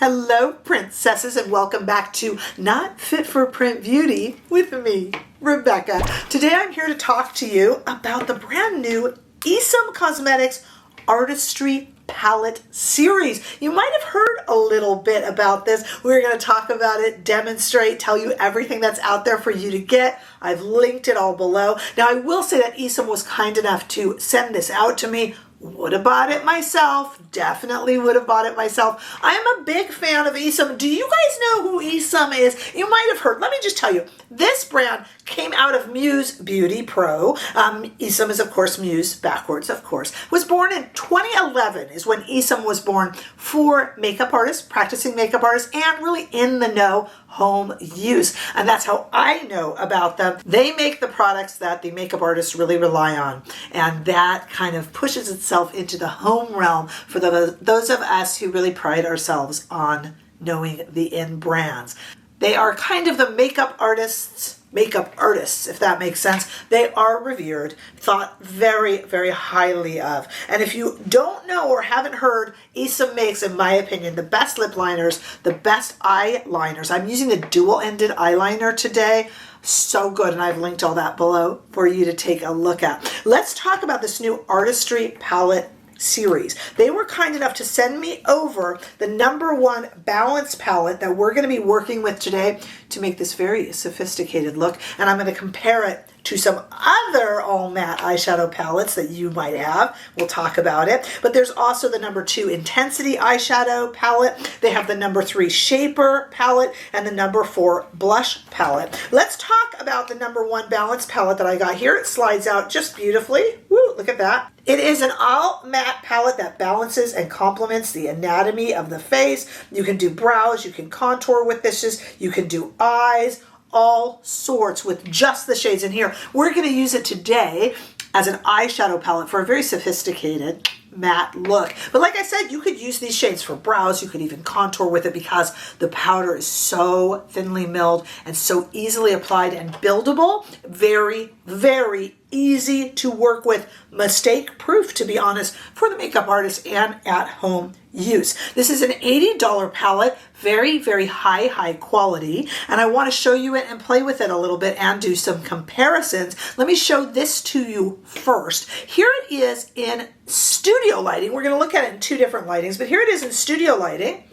Hello, princesses, and welcome back to Not Fit for Print Beauty with me, Rebecca. Today I'm here to talk to you about the brand new ESUM Cosmetics Artistry Palette Series. You might have heard a little bit about this. We're going to talk about it, demonstrate, tell you everything that's out there for you to get. I've linked it all below. Now, I will say that ESUM was kind enough to send this out to me. Would have bought it myself. Definitely would have bought it myself. I am a big fan of ESUM. Do you guys know who ESUM is? You might have heard. Let me just tell you. This brand came out of Muse Beauty Pro. ESUM is, of course, Muse backwards, of course. Was born in 2011 is when ESUM was born for makeup artists, practicing makeup artists, and really in the know home use. And that's how I know about them. They make the products that the makeup artists really rely on. And that kind of pushes itself into the home realm for those of us who really pride ourselves on knowing the in brands. They are kind of the makeup artists, if that makes sense. They are revered, thought very, very highly of. And if you don't know or haven't heard, ESUM makes, in my opinion, the best lip liners, the best eyeliners. I'm using the dual-ended eyeliner today. So good, and I've linked all that below for you to take a look at. Let's talk about this new Artistry Palette Series. They were kind enough to send me over the #1 balance palette that we're going to be working with today to make this very sophisticated look, and I'm going to compare it to some other all matte eyeshadow palettes that you might have. We'll talk about it. But there's also the #2 Intensity eyeshadow palette. They have the #3 Shaper palette and the #4 Blush palette. Let's talk about the #1 Balance palette that I got here. It slides out just beautifully. Woo, look at that. It is an all matte palette that balances and complements the anatomy of the face. You can do brows, you can contour with this, you can do eyes, all sorts with just the shades in here. We're going to use it today as an eyeshadow palette for a very sophisticated matte look. But like I said, you could use these shades for brows. You could even contour with it because the powder is so thinly milled and so easily applied and buildable. Very, very easy to work with. Mistake proof, to be honest, for the makeup artist and at home use. This is an $80 palette, very, very high quality, and I want to show you it and play with it a little bit and do some comparisons. Let me show this to you first. Here it is in studio lighting. We're going to look at it in two different lightings, but here it is in studio lighting.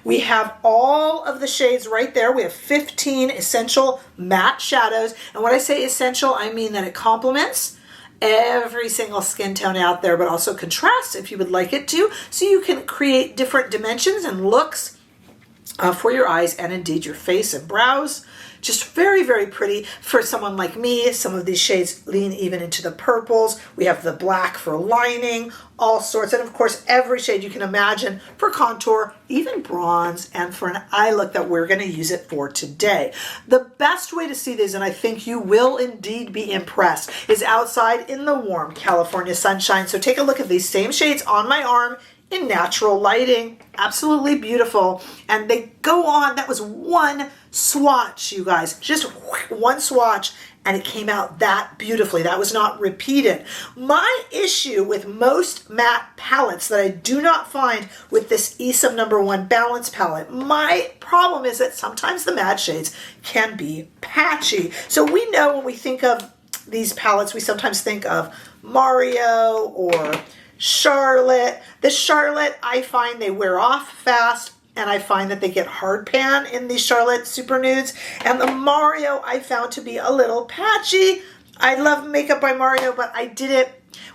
We have all of the shades right there. We have 15 essential matte shadows, and when I say essential, I mean that it complements every single skin tone out there, but also contrasts if you would like it to, so you can create different dimensions and looks for your eyes and indeed your face and brows. Just very, very pretty for someone like me. Some of these shades lean even into the purples. We have the black for lining, all sorts. And of course, every shade you can imagine for contour, even bronze, and for an eye look that we're going to use it for today. The best way to see these, and I think you will indeed be impressed, is outside in the warm California sunshine. So take a look at these same shades on my arm in natural lighting. Absolutely beautiful. And they go on. That was one swatch, you guys. Just one swatch, and it came out that beautifully. That was not repeated. My issue with most matte palettes that I do not find with this ESUM #1 Balance palette, my problem is that sometimes the matte shades can be patchy. So we know when we think of these palettes, we sometimes think of Mario or Charlotte. The Charlotte, I find they wear off fast, and I find that they get hard pan in these Charlotte Super Nudes. And the Mario I found to be a little patchy. I love Makeup by Mario, but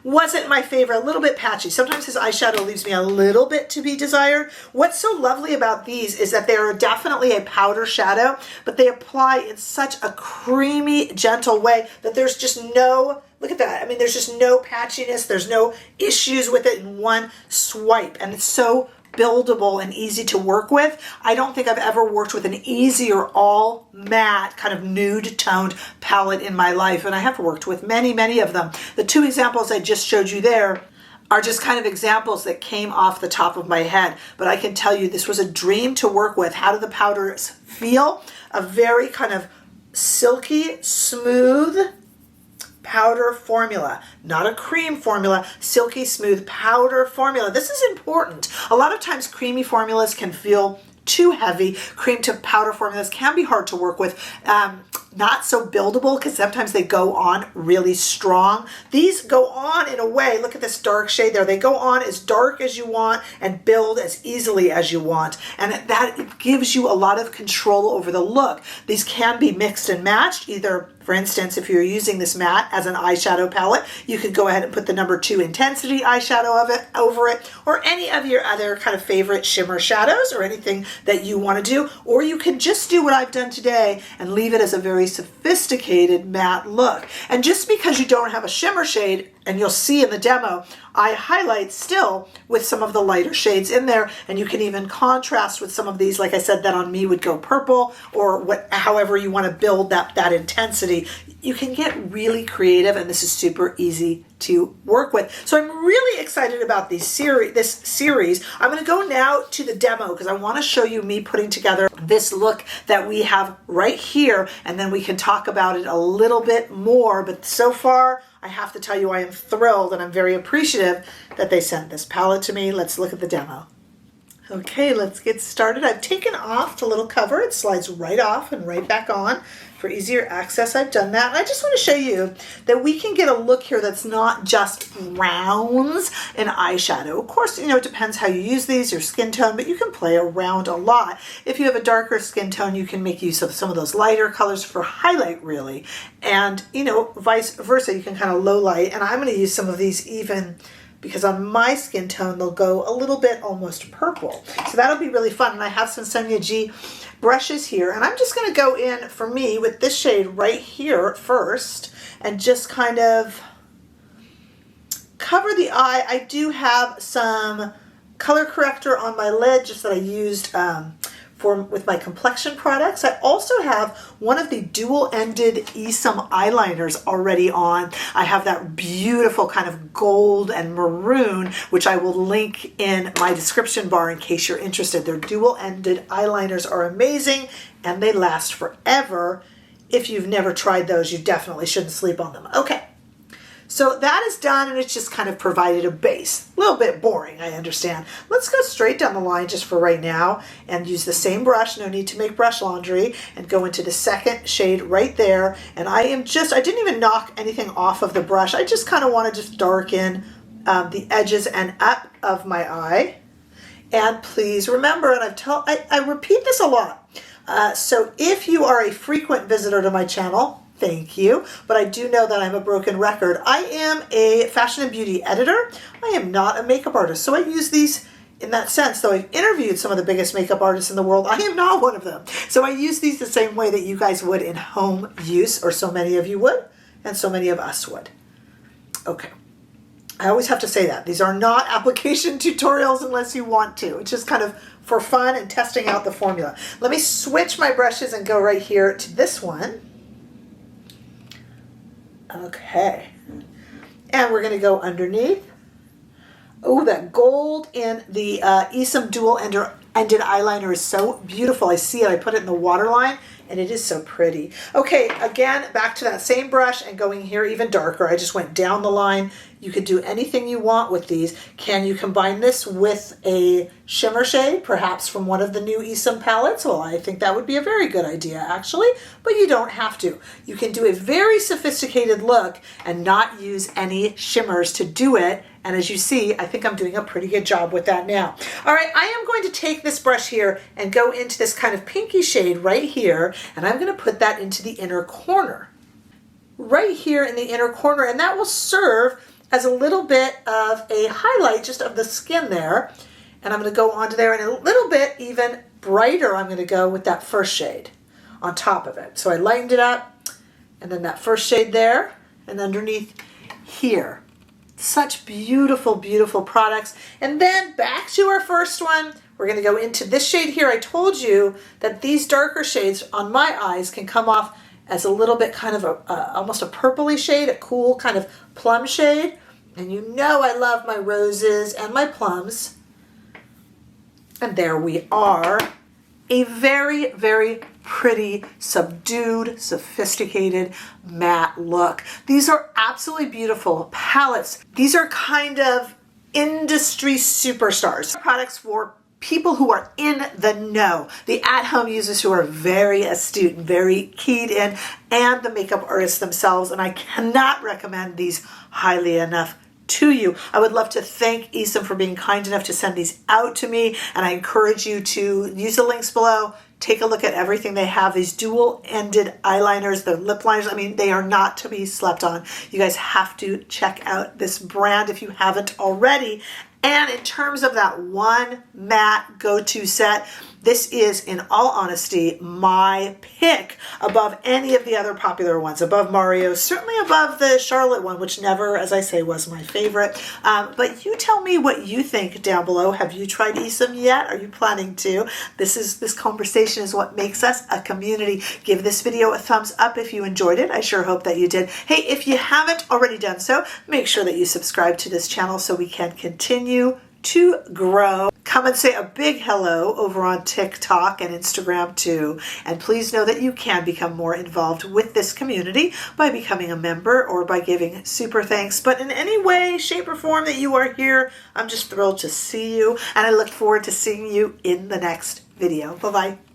wasn't my favorite, a little bit patchy. Sometimes his eyeshadow leaves me a little bit to be desired. What's so lovely about these is that they are definitely a powder shadow, but they apply in such a creamy, gentle way that there's just no, look at that. I mean, there's just no patchiness. There's no issues with it in one swipe. And it's so buildable and easy to work with. I don't think I've ever worked with an easier all matte kind of nude toned palette in my life, and I have worked with many, many of them. The two examples I just showed you there are just kind of examples that came off the top of my head, but I can tell you this was a dream to work with. How do the powders feel? A very kind of silky, smooth powder formula, not a cream formula, silky smooth powder formula. This is important. A lot of times creamy formulas can feel too heavy. Cream to powder formulas can be hard to work with. Not so buildable because sometimes they go on really strong. These go on in a way, look at this dark shade there. They go on as dark as you want and build as easily as you want. And that gives you a lot of control over the look. These can be mixed and matched. Either, for instance, if you're using this matte as an eyeshadow palette, you could go ahead and put the number 2 intensity eyeshadow over it, or any of your other kind of favorite shimmer shadows or anything that you want to do. Or you can just do what I've done today and leave it as a very sophisticated matte look. And just because you don't have a shimmer shade, and you'll see in the demo, I highlight still with some of the lighter shades in there, and you can even contrast with some of these, like I said, that on me would go purple, or however you want to build that intensity. You can get really creative, and this is super easy to work with. So I'm really excited about this series. I'm going to go now to the demo because I want to show you me putting together this look that we have right here, and then we can talk about it a little bit more. But so far, I have to tell you I am thrilled and I'm very appreciative that they sent this palette to me. Let's look at the demo. Okay, let's get started. I've taken off the little cover. It slides right off and right back on. For easier access, I've done that. And I just want to show you that we can get a look here that's not just browns and eyeshadow. Of course, you know, it depends how you use these, your skin tone, but you can play around a lot. If you have a darker skin tone, you can make use of some of those lighter colors for highlight, really. And, you know, vice versa, you can kind of low light. And I'm going to use some of these even because on my skin tone, they'll go a little bit almost purple. So that'll be really fun. And I have some Sonia G brushes here, and I'm just going to go in for me with this shade right here first and just kind of cover the eye. I do have some color corrector on my lid just that I used with my complexion products. I also have one of the dual-ended ESUM eyeliners already on. I have that beautiful kind of gold and maroon, which I will link in my description bar in case you're interested. Their dual-ended eyeliners are amazing and they last forever. If you've never tried those, you definitely shouldn't sleep on them. Okay. So that is done, and it's just kind of provided a base. A little bit boring, I understand. Let's go straight down the line just for right now and use the same brush, no need to make brush laundry, and go into the second shade right there. And I didn't even knock anything off of the brush. I just kind of want to just darken the edges and up of my eye. And please remember, and I repeat this a lot, so if you are a frequent visitor to my channel, thank you, but I do know that I'm a broken record. I am a fashion and beauty editor. I am not a makeup artist, so I use these in that sense. Though I've interviewed some of the biggest makeup artists in the world, I am not one of them. So I use these the same way that you guys would in home use, or so many of you would, and so many of us would. Okay. I always have to say that. These are not application tutorials unless you want to. It's just kind of for fun and testing out the formula. Let me switch my brushes and go right here to this one. Okay, and we're going to go underneath. Oh, that gold in the ESUM dual-ended eyeliner is so beautiful. I see it. I put it in the Waterline, and it is so pretty. Okay, again, back to that same brush and going here even darker. I just went down the line. You could do anything you want with these. Can you combine this with a shimmer shade, perhaps from one of the new ESUM palettes? Well, I think that would be a very good idea, actually, but you don't have to. You can do a very sophisticated look and not use any shimmers to do it. And as you see, I think I'm doing a pretty good job with that now. All right, I am going to take this brush here and go into this kind of pinky shade right here, and I'm going to put that into the inner corner. Right here in the inner corner, and that will serve as a little bit of a highlight just of the skin there. And I'm going to go onto there, and a little bit even brighter I'm going to go with that first shade on top of it. So I lightened it up, and then that first shade there, and underneath here. Such beautiful, beautiful products. And then back to our first one. We're going to go into this shade here. I told you that these darker shades on my eyes can come off as a little bit kind of almost a purpley shade, a cool kind of plum shade. And you know I love my roses and my plums. And there we are. A very, very pretty, subdued, sophisticated matte look. These are absolutely beautiful palettes. These are kind of industry superstars. Products for people who are in the know, the at-home users who are very astute and very keyed in, and the makeup artists themselves. And I cannot recommend these highly enough to you. I would love to thank ESUM for being kind enough to send these out to me, and I encourage you to use the links below. Take a look at everything they have. These dual-ended eyeliners, the lip liners, I mean, they are not to be slept on. You guys have to check out this brand if you haven't already. And in terms of that one matte go-to set, this is, in all honesty, my pick above any of the other popular ones, above Mario's, certainly above the Charlotte one, which never, as I say, was my favorite. But you tell me what you think down below. Have you tried ESUM yet? Are you planning to? This conversation is what makes us a community. Give this video a thumbs up if you enjoyed it. I sure hope that you did. Hey, if you haven't already done so, make sure that you subscribe to this channel so we can continue to grow. Come and say a big hello over on TikTok and Instagram too. And please know that you can become more involved with this community by becoming a member or by giving super thanks. But in any way, shape, or form that you are here, I'm just thrilled to see you. And I look forward to seeing you in the next video. Bye-bye.